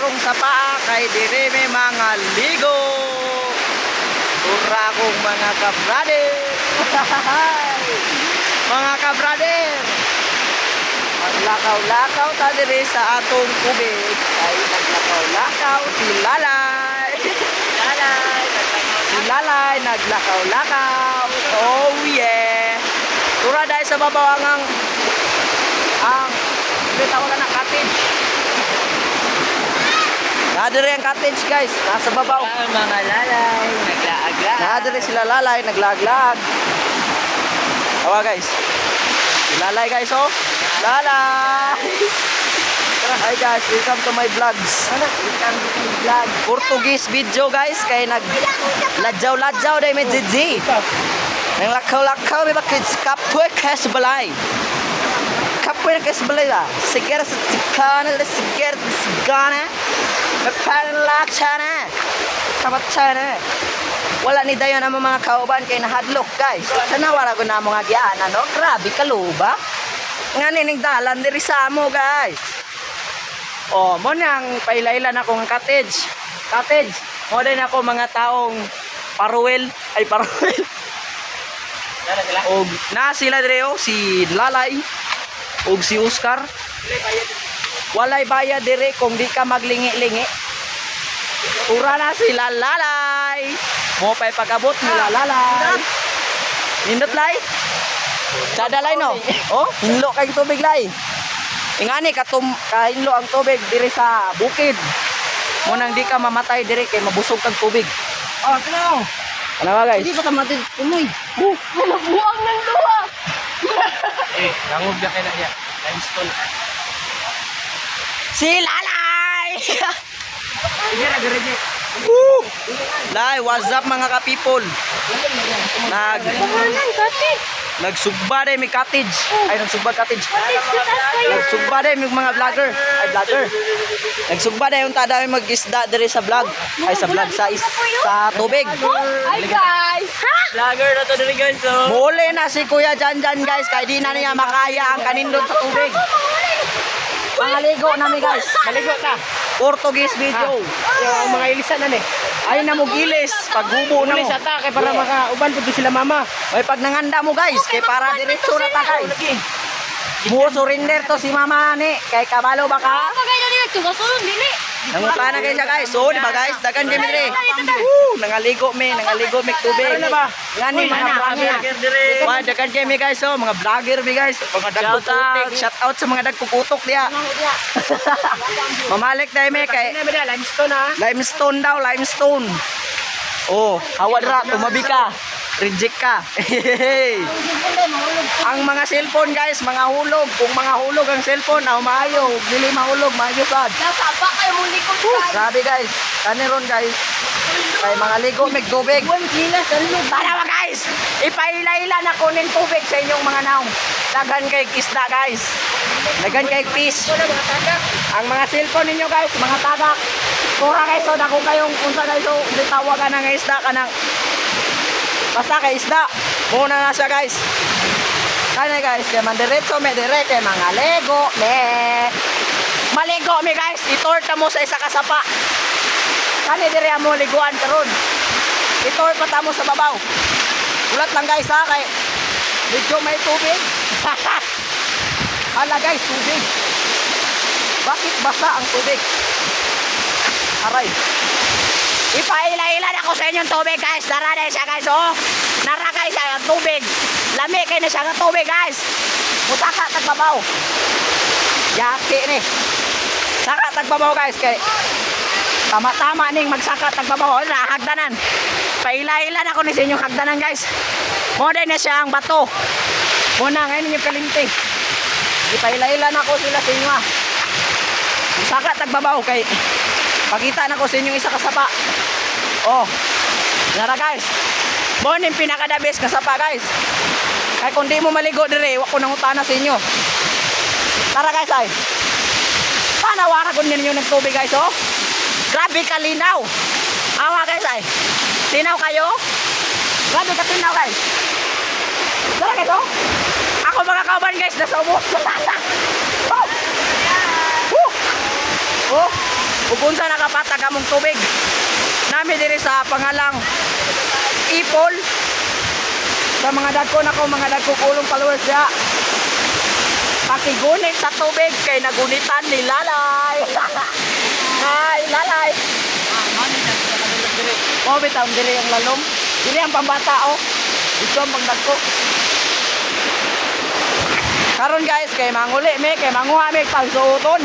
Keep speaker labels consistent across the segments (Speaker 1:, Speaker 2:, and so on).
Speaker 1: tarong sa paa kay dire may mga ligo. Tura kong mga kabrader. Mga kabrader. Maglakaw-lakaw ta dire sa atong tubig. Ay naglakaw-lakaw si Lalay. Si Lalay naglakaw-lakaw. Oh yeah. Tura dahil sa babaw ang kita ko na cottage. Nadire ang cottage guys, nasa babaw.
Speaker 2: Mga lalay, naglaaglag.
Speaker 1: Nadire sila Lalay, naglaaglag. Awa guys. Si Lalay guys oh. Lalay. Hi guys, welcome to my vlogs.
Speaker 2: Welcome to my vlog.
Speaker 1: Portuguese video guys, kay nagladjaw-ladjaw day may Gigi. Nang lakaw-lakaw may bakit kapwe kes balay. Kapwe kes balay la. Sigara sa tikana, sigara sa sigana. Magparan laksana. Kamatana. Wala ni dayon ang mga kauban kay nahadlok guys. Sanawara ko na mga gyan ano. Grabe kaluba. Nga nining dalan diri sa amo guys. Oh, mo nang pailailan akong cottage. Cottage. Mo din ako mga taong paruwel. Ay paruwel. Og na sila dire oh, si Lalay og si Oscar. Walay bayad dire kung di ka maglingi-lingi. Ura na sila Lalay. Mo pay pagabot nila Lalay. Nindot lay. Dadalay no. Oh, hinlo kay tubig lay. Ingani kahinlo ang tubig dire sa bukid. Mo nang di ka mamatay dire kay mabusog kag tubig.
Speaker 2: Oh, ano?
Speaker 1: Ano ba guys?
Speaker 2: Hindi pa ka matid kumoy. Nabuang ng luha.
Speaker 3: Nangog na kayo na niya. Limestone.
Speaker 1: Si Lalay!
Speaker 3: Sige na, dirige.
Speaker 1: Lay, what's up mga ka-people? Nagsugba din may cottage. Ay, nagsugba cottage. Nagsugba din may mga vlogger. Ay, vlogger. Nagsugba din yung tada may mag-isda dire sa vlog. Ay, sa vlog, sa tubig.
Speaker 2: Hi guys. Ha?
Speaker 3: Vlogger na to diri guys. So.
Speaker 1: Muli na si Kuya Janjan guys. Kaya di na niya makaya ang kanindot sa tubig. Pangaligo namin guys.
Speaker 3: Maligo ta.
Speaker 1: Portuguese video.
Speaker 3: Yung mga ilisan na ni.
Speaker 1: Ay na mo gilis. Paghubo na mo.
Speaker 3: Pulis ata kay para makauban po sila mama.
Speaker 1: Ay pag nanganda mo guys. Kay para diretso na ta guys. Mo surrender to si mama ni. Kay kabalo ba ka?
Speaker 2: Pagay na nila tugasulon dili.
Speaker 1: Nangupa na kayo siya guys. So di ba guys? Dagan kami dire. Nangaligo mi tubig.
Speaker 3: Ano ba?
Speaker 1: Ngani mga vlogger. Wah, dagan kami guys. So mga vlogger mi guys. Mga dagkukutik. Shout out sa mga dagkukutok diya. Mamalik tayo mi kay
Speaker 3: Limestone ha.
Speaker 1: limestone daw, limestone. Oh, hawad ra, tumabi ka. Reject ka. Ang mga cellphone guys, mga hulog. Kung mga hulog ang cellphone, maayo. Dili mahulog, maayo sad.
Speaker 2: Nasaba kayo mong likod guys.
Speaker 1: Grabe guys. Kaniron guys. Kay mga ligo, may tubig. Para ba guys? Ipaila-ila na kunin tubig sa inyong mga naong. Dagan kay isda guys. Dagan kay fish. Ang mga cellphone ninyo guys, mga tagak. Pura guys, so dako kayong unsa guys, so tawagan ng isda ka ng basta kay isda. Muna na siya guys. Kaya guys, kaya mandiretso me dire kay mga lego me. Maligo me guys, itorta mo sa isa ka sapa. Kani dire mo liguan karon. Itor pa tamo sa babaw. Ulat lang guys ha kay medyo may tubig. Hala guys, tubig. Bakit basa ang tubig? Aray. Ipaila-ila na ko sa inyong tubig guys. Nara na siya guys oh. Nara guys ang tubig. Lami kayo na siya ng tubig guys. Mutaka tagbabaw. Yaki ni. Saka tagbabaw guys kay tama-tama ning magsaka tagbabaw. Hagdanan. Paila-ila na ko ni sa inyong hagdanan guys. Moday na siya ang bato. Muna ngayon yung kalimti. Ipaila-ila na ko sila sa inyo ah. Saka tagbabaw kay pakita na ko sa inyong isa kasapa. Oh. Nara guys. Bonin pinakadabes kasapa guys. Kay kung di mo maligo dire, wa ko nang utana sa inyo. Tara guys ay. Panawara ko ninyo ng tubig guys oh. Grabe kalinaw. Awa guys ay. Tinaw kayo? Grabe ka tinaw guys. Tara guys oh. Ako mga kauban guys nasa ubos. Oh. Oh. ug unsa nakapatag among tubig. Nami diri sa pangalang Ipol. Sa mga dagko nako, mga dagko kulong followers diha. Pakigunit sa tubig kay nagunitan ni Lalay. Hi, Lalay. Oh, bitaw diri ang lalom. Diri ang pambata oh. Dito ang pangdagko. Karon guys, kay manguli me, kay manguha me pagsuoton.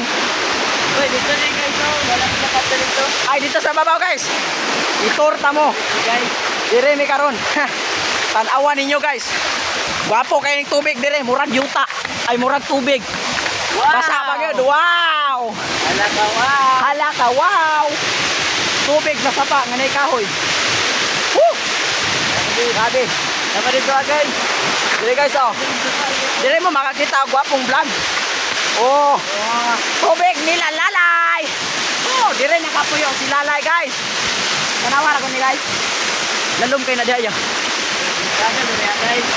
Speaker 3: Uy, dito na guys, oh. Wala na kapta dito.
Speaker 1: Ay dito sa babaw guys. Itorta mo.
Speaker 3: Guys,
Speaker 1: Dire mi karon. Tan-awan ninyo guys. Gwapo kay ning tubig dire, murag yuta. Ay murag tubig.
Speaker 3: wow!
Speaker 1: Basa pa gyud. Wow!
Speaker 3: Hala ka, wow!
Speaker 1: Hala ka, wow! Tubig na sapa nga nay kahoy. Woo! Grabe.
Speaker 3: Dapat dito guys.
Speaker 1: Dire guys oh. Dire mo makakita ang gwapong vlog. Oh, tubig nila Lalay. Oh, dire nakapuyo si Lalay guys. Tanawa ra ko ni guys. Lalom kay na diya.
Speaker 3: Kada dire guys.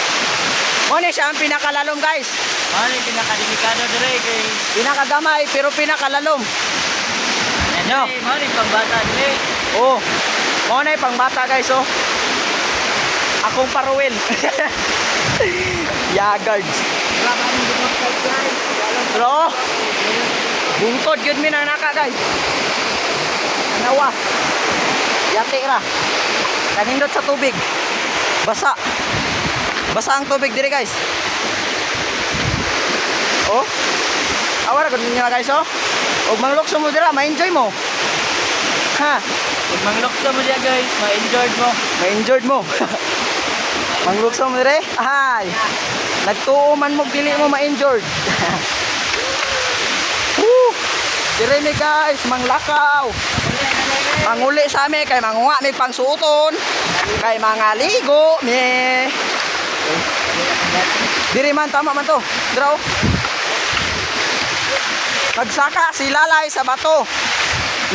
Speaker 1: Mo ni siya ang pinakalalom guys.
Speaker 3: Ano yung pinakadelikado dire kay
Speaker 1: Pinakagamay pero pinakalalom.
Speaker 3: Ano? Ano yung pambata dire?
Speaker 1: Oh. Mo na pangbata guys oh. Akong paruwil. Yagards.
Speaker 3: Wala ka nang dumapag guys.
Speaker 1: Bro. Bungkod yun mi nang naka guys. Anawa. Yati ra. Kanindot sa tubig. Basa. Basa ang tubig dire guys. Oh. Awara gud niya guys oh. Og manglokso mo dira, ma-enjoy mo. Ha,
Speaker 3: Pag manglokso mo diya guys, ma-enjoyed mo.
Speaker 1: ma-enjoy mo. Manglokso mo dire. Ay. Nagtuo man mo dili mo ma-enjoy. Woo! Dire mi guys, manglakaw. Manguli sa amin kay manguha mi pangsuoton. Kay mga ligo mi. Diri man tama man to. Draw. Nagsaka si Lalay sa bato.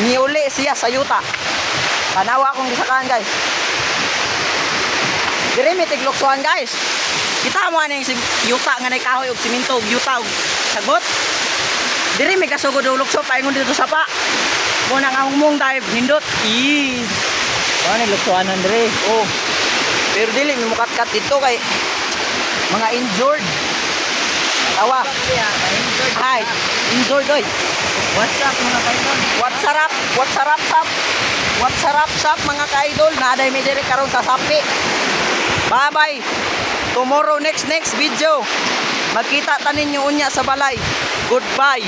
Speaker 1: Niuli siya sa yuta. Tanawa akong gisakaan guys. Diri mi tigluksuan guys. Kita mo aning yuta nga nay kahoy og simento og yuta og sagot. Diri mi kasugod og lukso paingon dito sa pa. Mo nang ahumong dive nindot. Is.
Speaker 3: Ano yung luksuanan dire?
Speaker 1: Oh. Pero dili mi mukatkat dito kay mga injured. Tawa. Hi. Injured oy.
Speaker 3: What's up mga kaidol?
Speaker 1: What's up? What's up, sap? What's up, sap mga ka-idol? Naaday mi diri karon sa sapi. Bye-bye. Tomorrow next video. Magkita tanin niyo unya sa balay. Goodbye.